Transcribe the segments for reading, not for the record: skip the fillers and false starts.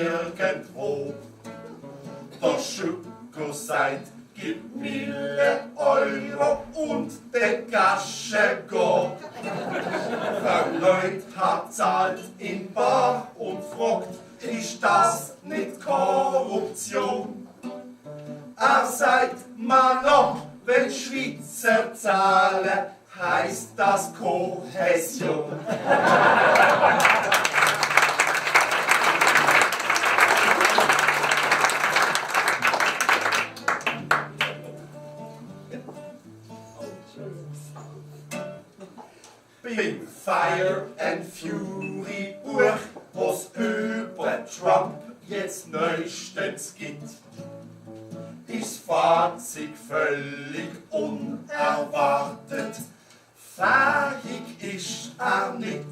nirgendwo. Der Schuko sagt, gib mir Euro und den Gasche go. Frau Leut hat zahlt in Bar und fragt, ist das nicht Korruption? Er sagt, Mann, wenn Schweizer zahlen, heißt das Kohäsion. Beim Fire and Fury Buch, was über Trump jetzt neuestens gibt, ist Fazit völlig unerwartet. Fähig ist er nicht.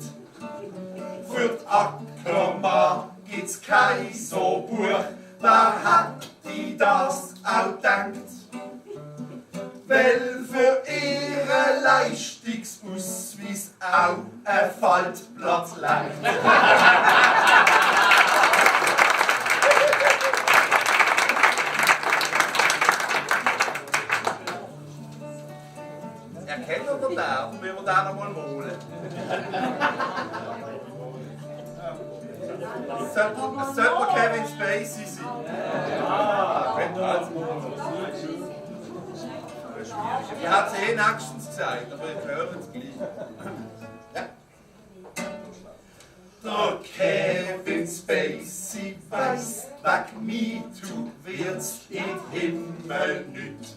Für die Ackermann gibt's kein so Buch. Wer hätte das auch gedacht? Weil für ihre Leistungsausweis auch ein Faltblatt langt. Erkennt ihr den? Wenn wir den einmal malen. Es sollte noch Kevin Spacey sein. Ich habe es nächstens gesagt, aber ich höre es gleich. Der Kevin Spacey weiss, wegen MeToo wird's im Himmel nicht.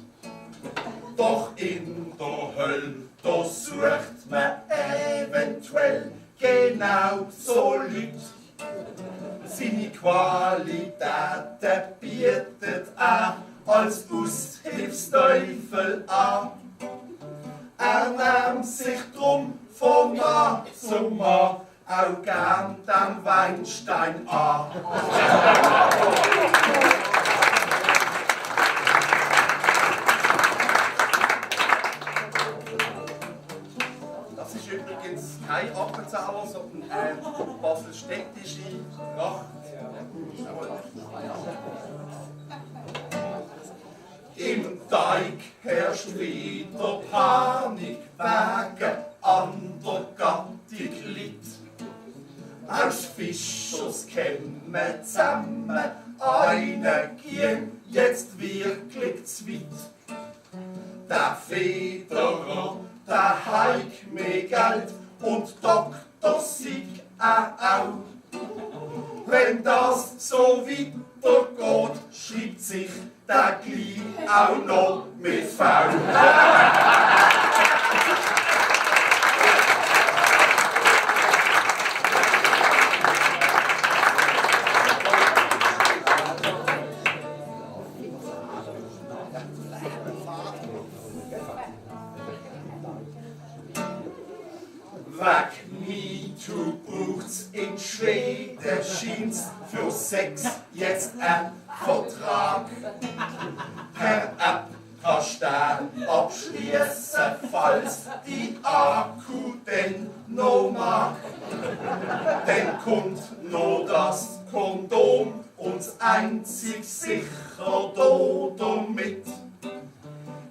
Doch in der Hölle, da sucht man eventuell genau so Leute. Seine Qualitäten bietet er als Aushilfsteufel an. Er nimmt sich drum von Mann zu Mann auch gern den Weinstein an. Das ist übrigens kein Appenzeller, sondern eine baselstädtische Tracht. Im Teig herrscht wieder Panik wegen andergattig Lied. Aus Fischers kämen zusammen, einer ging jetzt wirklich zu weit. Der Federer, der heik mehr Geld und Doktor Sieg auch. Wenn das so weitergeht, schreibt sich der gleich auch noch mit V. Wegen MeToo braucht's in Schweden, scheint's für Sex jetzt ein Vertrag. Per App kannst du den abschließen, falls die Akku denn noch mag. Dann kommt noch das Kondom und das einzig sicher damit.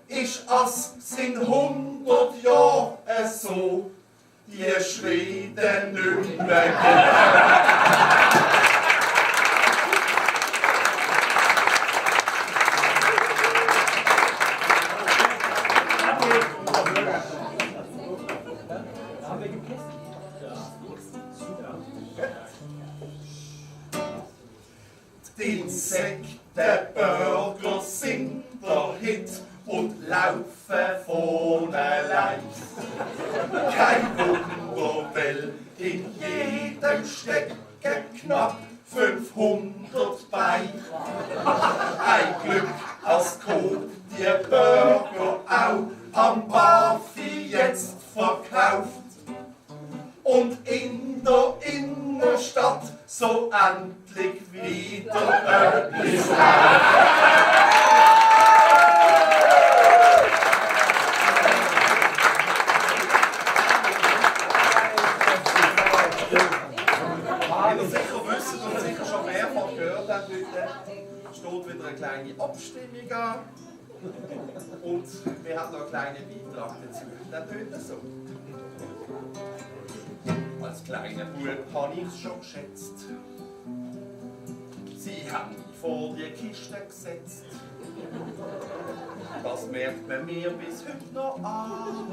Ist es in 100 Jahren so, die Schweden nicht mehr gibt. Die Insektenburger sind der Hit und laufen von allein. Kein Wunder, weil in jedem stecken knapp 500 Beine. Ein Glück, als kommt die Burger auch am Barfi jetzt verkauft. Und in der Innenstadt so endlich wieder etwas läuft. Wie ihr sicher wisst und sicher schon mehrfach dann steht wieder eine kleine Abstimmung an. Und wir haben noch einen kleinen Beitrag dazu. Der tönt so. Als kleiner Bub habe ich es schon geschätzt. Sie haben mich vor die Kiste gesetzt. Das merkt man mir bis heute noch an,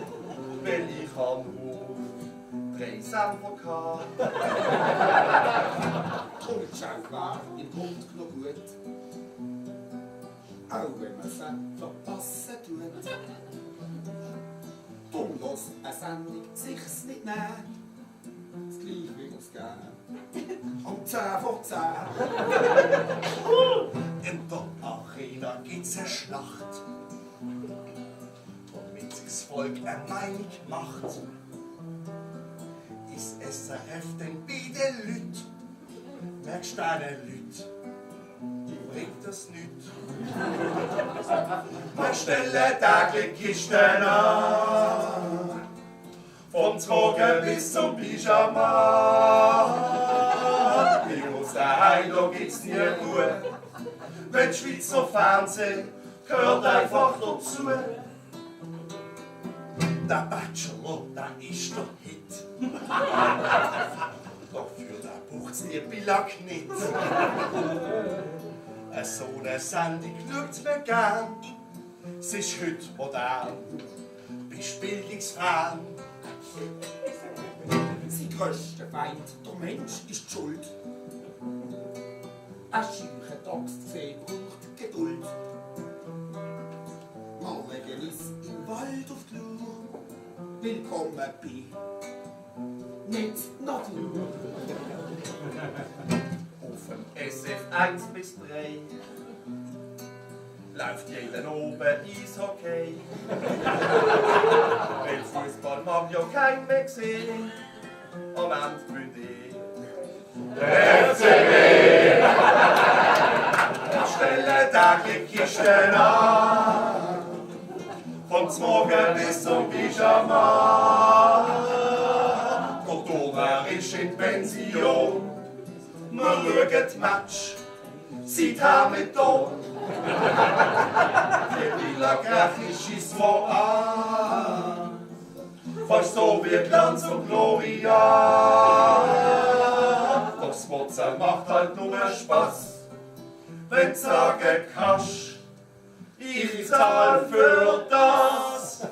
weil ich habe nur 3 Cent gehabt. Und Schenk war im Grund noch gut. Auch wenn man es verpassen tut. Drum lässt eine Sendung sich's nicht nehmen. Das gleich wie es geben. Um 10 vor 10. In der Arena gibt's eine Schlacht. Damit sich das Volk eine Meinung macht, ist SRF denn bei den Leuten. Merkst du deine Leute, die bringt das nicht. Wir stellen täglich Kisten an, vom Trocken bis zum Pyjama. Bei uns daheim, da gibt's nie Ruhe. Wenn Schweizer Fernsehen gehört einfach dazu. Der Bachelor, der ist der Hit. Doch für den braucht's die Billag nicht. So eine Sendung schaut mir gern. Es ist heute modern. Bist Bildungsfan. Sein grösster Feind, der Mensch, ist die Schuld. Ein scheucher Dachszeh braucht Geduld. Morgen ist im Wald auf die Lur. Willkommen bei Nicht Natur. Auf dem SF 1 bis 3 läuft jeden oben Eishockey. Weil Fußball mag ja kein mehr gesehen. Am Ende gewinnt FCB! Wir stellen täglich Kisten an, vom Morgen bis zum Pyjama. Der Turner ist in Pension, wir schauen das Match, seit haben wir da. Die Villa Grafik schießt vor an, fast so wie Glanz und Gloria. Doch das Mozart macht halt nur Spaß, wenn du sagen kannst, ich zahl für das.